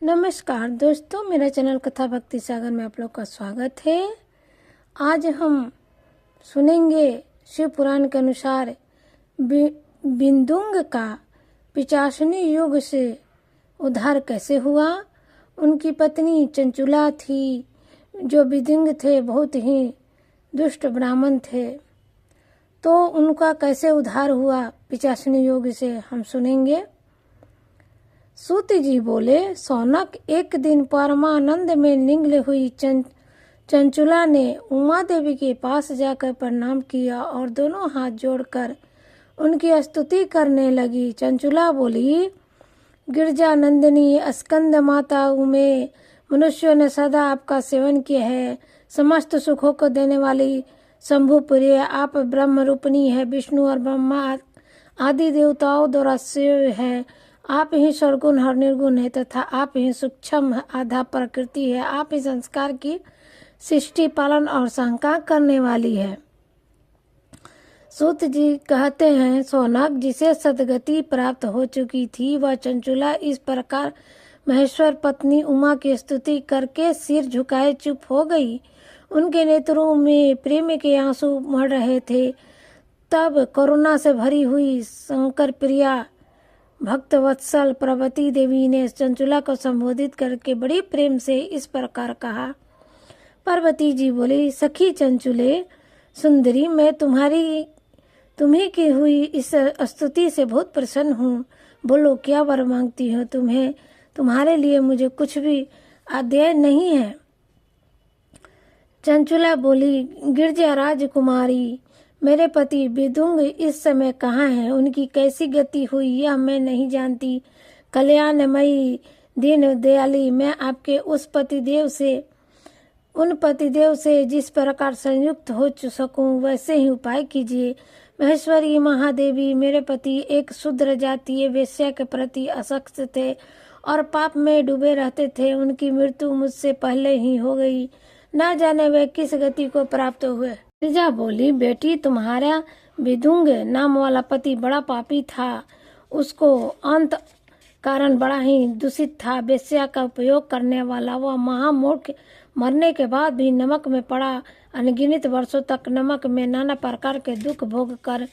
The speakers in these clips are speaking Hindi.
नमस्कार दोस्तों, मेरा चैनल कथा भक्ति सागर में आप लोग का स्वागत है। आज हम सुनेंगे शिव पुराण के अनुसार बिंदुंग का पिशाचिनी युग से उद्धार कैसे हुआ। उनकी पत्नी चंचुला थी, जो बिंदुंग थे बहुत ही दुष्ट ब्राह्मण थे, तो उनका कैसे उद्धार हुआ पिशाचिनी युग से हम सुनेंगे। सूत जी बोले, सौनक, एक दिन परमानंद में निगल हुई चंचुला ने उमा देवी के पास जाकर प्रणाम किया और दोनों हाथ जोड़कर उनकी स्तुति करने लगी। चंचुला बोली, गिरजा नंदिनी स्कंद माता उमे, मनुष्यों ने सदा आपका सेवन किया है। समस्त सुखों को देने वाली शंभु प्रिय, आप ब्रह्म रूपिणी है। विष्णु और ब्रह्मा आदि देवताओं द्वारा सेव्य है। आप ही सर्वगुण और निर्गुण है तथा आप ही सूक्ष्म आधा प्रकृति है। आप ही संस्कार की सृष्टि, पालन और संहार करने वाली है। सूत जी कहते हैं, सौनक, जिसे सदगति प्राप्त हो चुकी थी वह चंचुला इस प्रकार महेश्वर पत्नी उमा की स्तुति करके सिर झुकाए चुप हो गई। उनके नेत्रों में प्रेम के आंसू मर रहे थे। तब करुणा से भरी हुई शंकर प्रिया भक्त वत्सल पार्वती देवी ने चंचुला को संबोधित करके बड़ी प्रेम से इस प्रकार कहा। पार्वती जी बोली, सखी चंचुले सुंदरी, मैं तुम्ही की हुई इस स्तुति से बहुत प्रसन्न हूँ। बोलो, क्या वर मांगती हो? तुम्हारे लिए मुझे कुछ भी अध्यय नहीं है। चंचुला बोली, गिरजा राजकुमारी, मेरे पति बिंदुंग इस समय कहाँ हैं? उनकी कैसी गति हुई यह मैं नहीं जानती। कल्याणमयी दीन दयाली, मैं आपके उन पतिदेव से जिस प्रकार संयुक्त हो सकूं वैसे ही उपाय कीजिए। महेश्वरी महादेवी, मेरे पति एक शूद्र जातीय वेश्या के प्रति आसक्त थे और पाप में डूबे रहते थे। उनकी मृत्यु मुझसे पहले ही हो गई। न जाने वे किस गति को प्राप्त हुए। गिरजा बोली, बेटी, तुम्हारा बिंदुंग नाम वाला पति बड़ा पापी था। उसको अंत कारण बड़ा ही दूषित था। वेश्या का उपयोग करने वाला वह महामूर्ख मरने के बाद भी नमक में पड़ा अनगिनत वर्षों तक नमक में नाना प्रकार के दुख भोग कर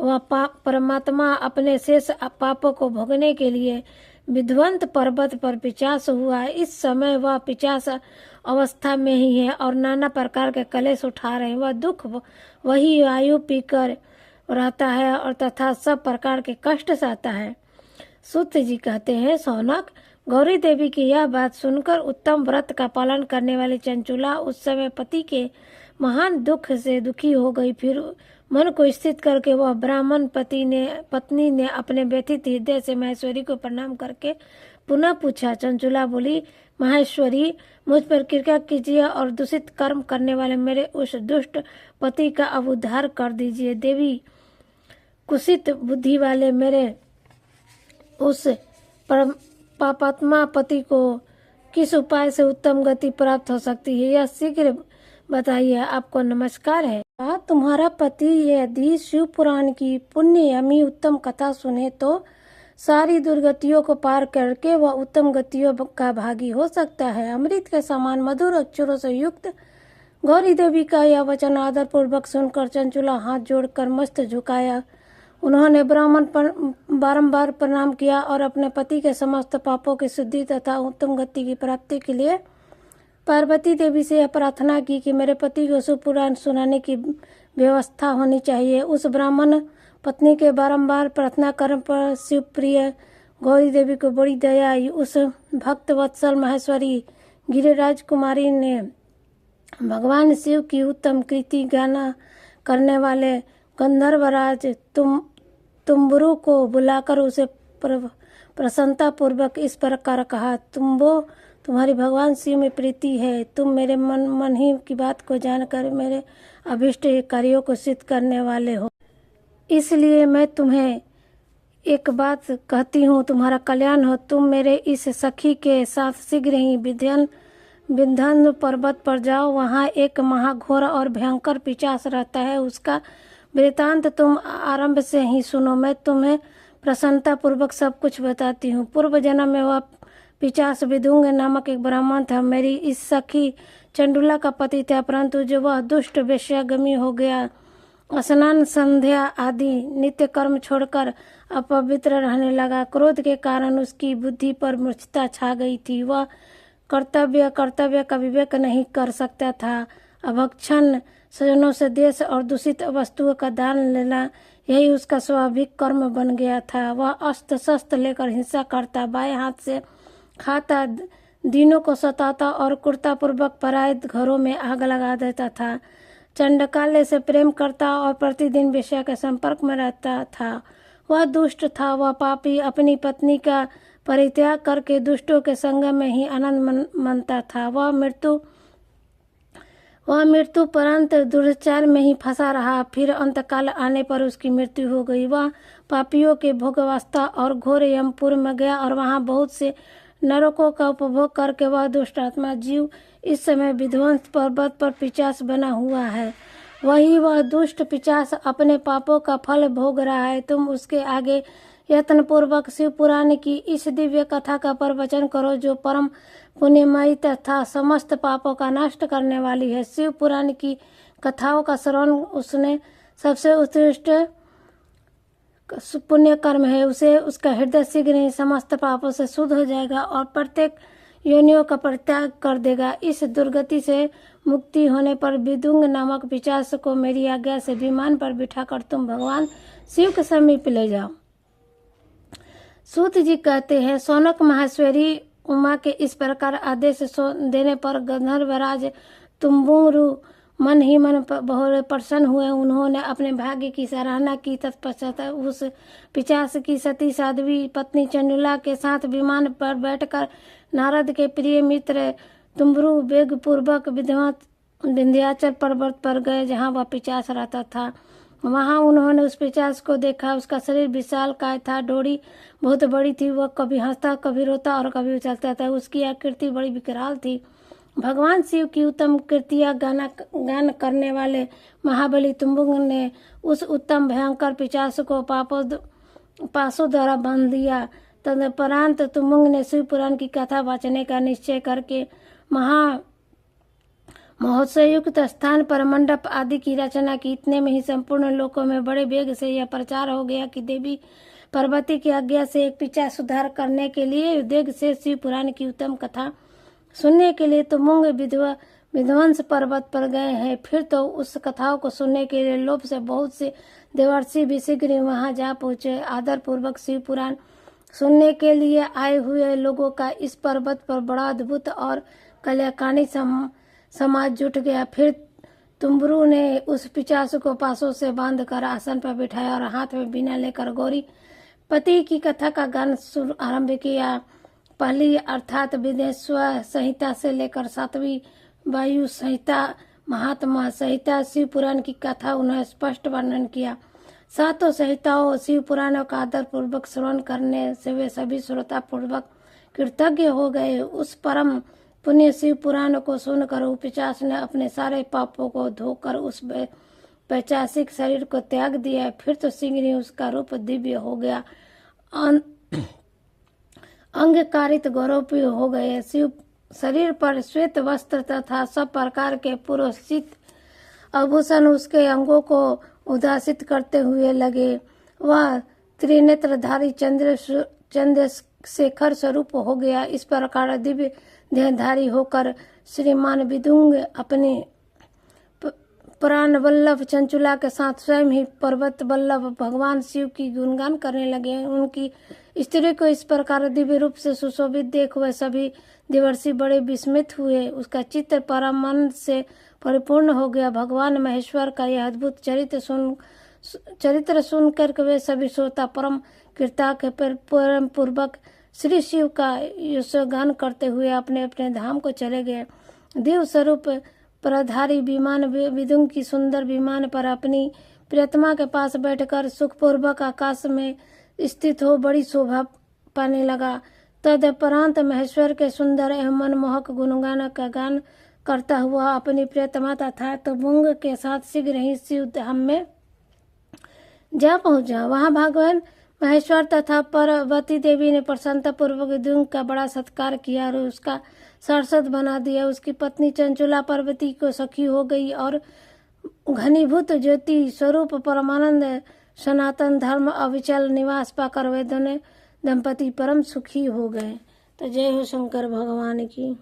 वह परमात्मा अपने शेष पापों को भोगने के लिए विध्वंत पर्वत पर पिशाच हुआ। इस समय वह पिशाच अवस्था में ही है और नाना प्रकार के कलेश उठा रहे। वह दुख वही वायु पीकर रहता है और तथा सब प्रकार के कष्ट सहता है। सूत जी कहते हैं, सौनक, गौरी देवी की यह बात सुनकर उत्तम व्रत का पालन करने वाली चंचुला उस समय पति के महान दुख से दुखी हो गई। फिर मन को स्थित करके वह ब्राह्मण पत्नी ने अपने व्यथित हृदय से महेश्वरी को प्रणाम करके पुनः पूछा। चंचुला बोली, महेश्वरी, मुझ पर कृपा कीजिए और दूषित कर्म करने वाले मेरे उस दुष्ट पति का अब उद्धार कर दीजिए। देवी, कुसित बुद्धि वाले मेरे उस पापात्मा पति को किस उपाय से उत्तम गति प्राप्त हो सकती है, यह शीघ्र बताइए। आपको नमस्कार है। तुम्हारा पति यदि शिव पुराण की पुण्ययमी उत्तम कथा सुने तो सारी दुर्गतियों को पार करके वह उत्तम गतियों का भागी हो सकता है। अमृत के समान मधुर अक्षरों से युक्त गौरी देवी का यह वचन आदर पूर्वक सुनकर चंचुला हाथ जोड़कर मस्त झुकाया। उन्होंने ब्राह्मण पर बारंबार प्रणाम किया और अपने पति के समस्त पापों की शुद्धि तथा उत्तम गति की प्राप्ति के लिए पार्वती देवी से यह प्रार्थना की कि मेरे पति को शिव पुराण सुनाने की व्यवस्था होनी चाहिए। उस ब्राह्मण पत्नी के बारंबार प्रार्थना करने पर शिवप्रिय गौरी देवी को बड़ी दया आई। उस भक्त वत्सल महेश्वरी गिरिराज कुमारी ने भगवान शिव की उत्तम कृति गाना करने वाले गंधर्वराज तुम्बुरु को बुलाकर उसे प्रसन्नता पूर्वक इस प्रकार कहा, तुम्हारी भगवान शिव में प्रीति है। तुम मेरे मन ही की बात को जानकर मेरे अभिष्ट कार्यों को सिद्ध करने वाले हो। इसलिए मैं तुम्हें एक बात कहती हूँ, तुम्हारा कल्याण हो। तुम मेरे इस सखी के साथ शीघ्र ही विंध्य पर्वत पर जाओ। वहाँ एक महाघोर और भयंकर पिशाच रहता है। उसका वृतांत तुम आरंभ से ही सुनो। मैं तुम्हें प्रसन्नता पूर्वक सब कुछ बताती हूँ। पूर्व जन्म में वह पिशाच विदुंग नामक एक ब्राह्मण था। मेरी इस सखी चंडूला का पति था, परंतु जो वह दुष्ट वेश्यागमी हो गया, स्नान संध्या आदि नित्य कर्म छोड़कर अपवित्र रहने लगा। क्रोध के कारण उसकी बुद्धि पर मूर्छता छा गई थी। वह कर्तव्य का विवेक नहीं कर सकता था। अभक्षण, स्वजनों से देश और दूषित वस्तुओं का दान लेना, यही उसका स्वाभाविक कर्म बन गया था। वह अस्त्र शस्त्र लेकर हिंसा करता, बाएं हाथ से खाता, दीनों को सताता और क्रूरतापूर्वक पराये घरों में आग लगा देता था। चंडकाले से प्रेम करता और प्रतिदिन वेश्या के संपर्क में रहता था। वह दुष्ट था, वह पापी अपनी पत्नी का परित्याग करके दुष्टों के संग में ही आनंद मानता था। वह मृत्यु परंत दुराचार में ही फंसा रहा। फिर अंतकाल आने पर उसकी मृत्यु हो गई। वह पापियों के भोगवास्ता और घोर यमपुर में गया और वहां बहुत से नरकों का उपभोग करके वह दुष्टात्मा जीव इस समय विध्वंस पर्वत पर पिशाच बना हुआ है। वह दुष्ट पिशाच अपने पापों का फल भोग रहा है। तुम उसके आगे यत्न पूर्वक शिव पुराण की इस दिव्य कथा का प्रवचन करो, जो परम पुण्यमयी तथा समस्त पापों का नष्ट करने वाली है। शिव पुराण की कथाओं का श्रवण उसने सबसे उत्कृष्ट पुण्य कर्म है। उसे उसका हृदय शीघ्र ही समस्त पापों से शुद्ध हो जाएगा और प्रत्येक योनियों का परित्याग कर देगा। इस दुर्गति से मुक्ति होने पर विदुंग नामक पिशाच को मेरी आज्ञा से विमान पर बिठाकर तुम भगवान शिव के समीप ले जाओ। सूत जी कहते हैं, शौनक माहेश्वरी उमा के इस प्रकार आदेश देने पर गंधर्वराज तुम्बुरु मन ही मन बहुत प्रसन्न हुए। उन्होंने अपने भाग्य की सराहना की। तत्पश्चात उस पिशाच की सती साध्वी पत्नी चंडूला के साथ विमान पर बैठकर नारद के प्रिय मित्र तुम्बुरु वेग पूर्वक विंध्याचल पर्वत पर गए, जहाँ वह पिशाच रहता था। वहां उन्होंने उस पिशाच को देखा। उसका शरीर विशालकाय था, डोरी बहुत बड़ी थी। वह कभी हंसता, कभी रोता और कभी उछलता था। उसकी आकृति बड़ी विकराल थी। भगवान शिव की उत्तम कृतियां गान करने वाले महाबली तुम्बुरु ने उस उत्तम भयंकर पिशाच को पासों द्वारा बांध दिया। तदुपरांत तुम्बुरु ने शिव पुराण की कथा वाचने का निश्चय करके महोत्सवयुक्त स्थान पर मंडप आदि की रचना की। इतने में ही संपूर्ण लोकों में बड़े वेग से यह प्रचार हो गया कि देवी पार्वती की आज्ञा से एक पिशाच सुधार करने के लिए वेग से शिव पुराण की उत्तम कथा सुनने के लिए तुम्बुरु विध्वंस पर्वत पर गए हैं। फिर तो उस कथाओं को सुनने के लिए लोभ से बहुत से देवर्षि भी शीघ्र ही वहां जा पहुंचे। आदर पूर्वक शिव पुराण सुनने के लिए आए हुए लोगों का इस पर्वत पर बड़ा अद्भुत और कल्याणकारी समाज जुट गया। फिर तुम्बुरु ने उस पिशाच को पासों से बांधकर आसन पर बिठाया और हाथ में बीना लेकर गौरी पति की कथा का गान आरंभ किया। पहली अर्थात विदेश्वर संहिता से लेकर 7वीं वायु संहिता, महात्मा संहिता, शिव पुराण की कथा उन्होंने स्पष्ट वर्णन किया। 7 संहिताओं शिव पुराणों का आदर पूर्वक श्रवण करने से वे सभी श्रोता पूर्वक कृतज्ञ हो गए। उस परम पुण्य शिव पुराण को सुनकर पिशाच ने अपने सारे पापों को धोकर उस पैशाचिक शरीर को त्याग दिया। फिर तो शीघ्र ही उसका रूप दिव्य हो गया, अंगकारित गौरवी हो गए। शिव शरीर पर श्वेत वस्त्र तथा सब प्रकार के पुरोहित आभूषण उसके अंगों को उदासित करते हुए लगे। वह त्रिनेत्रधारी चंद्रशेखर स्वरूप हो गया। इस प्रकार दिव्य देहधारी होकर श्रीमान विदुंग अपने प्राण वल्लभ चंचुला के साथ स्वयं ही पर्वत वल्लभ भगवान शिव की गुणगान करने लगे। उनकी स्त्री को इस प्रकार दिव्य रूप से सुशोभित देख हुए सभी देवर्षि बड़े विस्मित हुए। उसका चित्र परमानंद से परिपूर्ण हो गया। भगवान महेश्वर का यह अद्भुत चरित्र सुनकर वे सभी श्रोता परम कृतज्ञ परम पूर्वक श्री शिव का यशोगान करते हुए अपने अपने धाम को चले गए। देव स्वरूप प्रधारी विमान विदुंग की सुंदर विमान पर अपनी प्रियतमा के पास बैठकर सुखपूर्वक आकाश में स्थित हो बड़ी शोभा पाने लगा। तदुपरांत महेश्वर के सुंदर एवं मनमोहक गुणगान का गान करता हुआ अपनी प्रियतमा तथा तुम्बुरु के साथ शीघ्र ही शिव धाम में जा पहुंचा। वहां भगवान महेश्वर तथा पार्वती देवी ने प्रसन्नता पूर्वक विद्युत का बड़ा सत्कार किया और उसका सदस्य बना दिया। उसकी पत्नी चंचुला पार्वती को सखी हो गई और घनीभूत ज्योति स्वरूप परमानंद सनातन धर्म अविचल निवास पाकर वे दोनों दंपति परम सुखी हो गए। तो जय हो शंकर भगवान की।